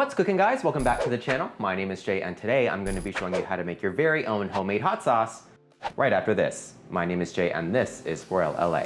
What's cooking, guys? Welcome back to the channel. My name is Jay, and today I'm going to be showing you how to make your very own homemade hot sauce right after this. My name is Jay, and this is BROIL LA.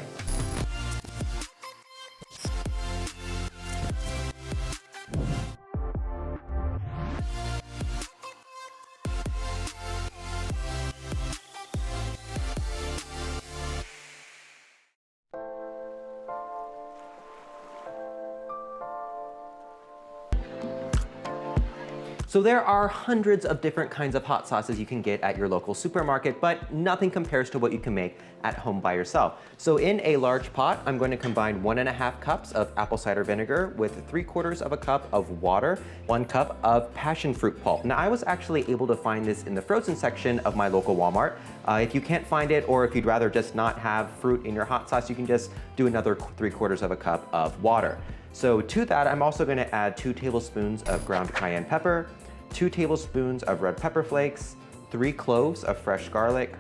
So there are hundreds of different kinds of hot sauces you can get at your local supermarket, but nothing compares to what you can make at home by yourself. So in a large pot, I'm going to combine 1.5 cups of apple cider vinegar with 3/4 of a cup of water, 1 cup of passion fruit pulp. Now I was actually able to find this in the frozen section of my local Walmart. If you can't find it, or if you'd rather just not have fruit in your hot sauce, you can just do another 3/4 of a cup of water. So to that, I'm also going to add 2 tablespoons of ground cayenne pepper, 2 tablespoons of red pepper flakes, 3 cloves of fresh garlic,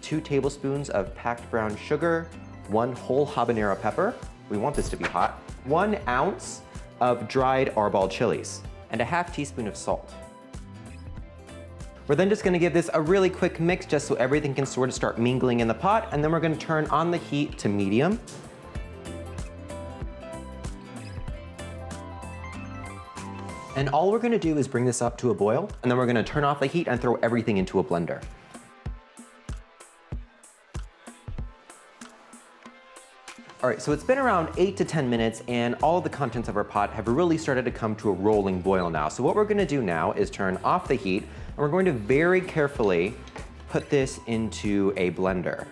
2 tablespoons of packed brown sugar, 1 whole habanero pepper, we want this to be hot, 1 ounce of dried arbol chilies, and a ½ teaspoon of salt. We're then just gonna give this a really quick mix just so everything can sort of start mingling in the pot, and then we're gonna turn on the heat to medium. And all we're gonna do is bring this up to a boil, and then we're gonna turn off the heat and throw everything into a blender. All right, so it's been around 8 to 10 minutes, and all of the contents of our pot have really started to come to a rolling boil now. So what we're gonna do now is turn off the heat, and we're going to very carefully put this into a blender.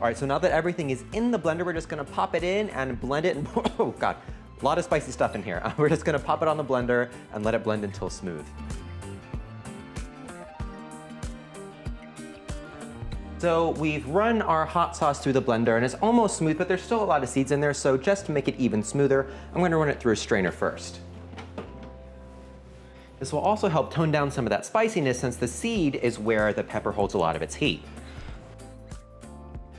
All right, so now that everything is in the blender, we're just gonna pop it in and blend it, and oh God, a lot of spicy stuff in here. We're just gonna pop it on the blender and let it blend until smooth. So we've run our hot sauce through the blender and it's almost smooth, but there's still a lot of seeds in there, so just to make it even smoother, I'm gonna run it through a strainer first. This will also help tone down some of that spiciness, since the seed is where the pepper holds a lot of its heat.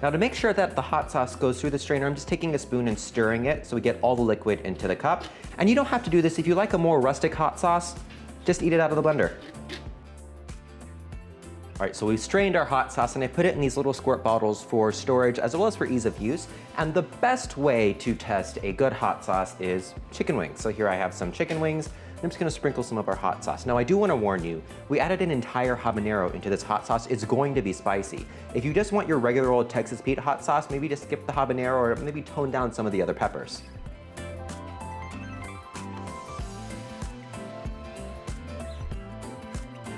Now to make sure that the hot sauce goes through the strainer, I'm just taking a spoon and stirring it so we get all the liquid into the cup. And you don't have to do this. If you like a more rustic hot sauce, just eat it out of the blender. All right, so we've strained our hot sauce and I put it in these little squirt bottles for storage as well as for ease of use. And the best way to test a good hot sauce is chicken wings. So here I have some chicken wings. I'm just gonna sprinkle some of our hot sauce. Now I do wanna warn you, we added an entire habanero into this hot sauce. It's going to be spicy. If you just want your regular old Texas Pete hot sauce, maybe just skip the habanero or maybe tone down some of the other peppers.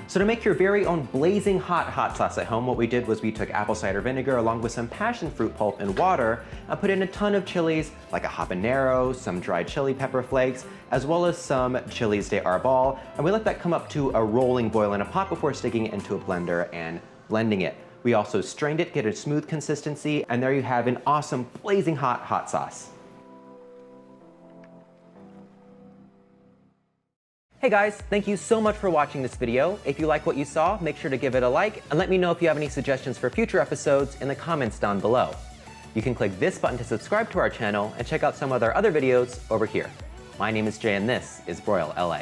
So to make your very own blazing hot sauce at home, what we did was we took apple cider vinegar along with some passion fruit pulp and water and put in a ton of chilies like a habanero, some dried chili pepper flakes, as well as some chiles de arbol, and we let that come up to a rolling boil in a pot before sticking it into a blender and blending it. We also strained it, get a smooth consistency, and there you have an awesome blazing hot sauce. Hey guys, thank you so much for watching this video. If you like what you saw, make sure to give it a like and let me know if you have any suggestions for future episodes in the comments down below. You can click this button to subscribe to our channel and check out some of our other videos over here. My name is Jay and this is BROIL LA.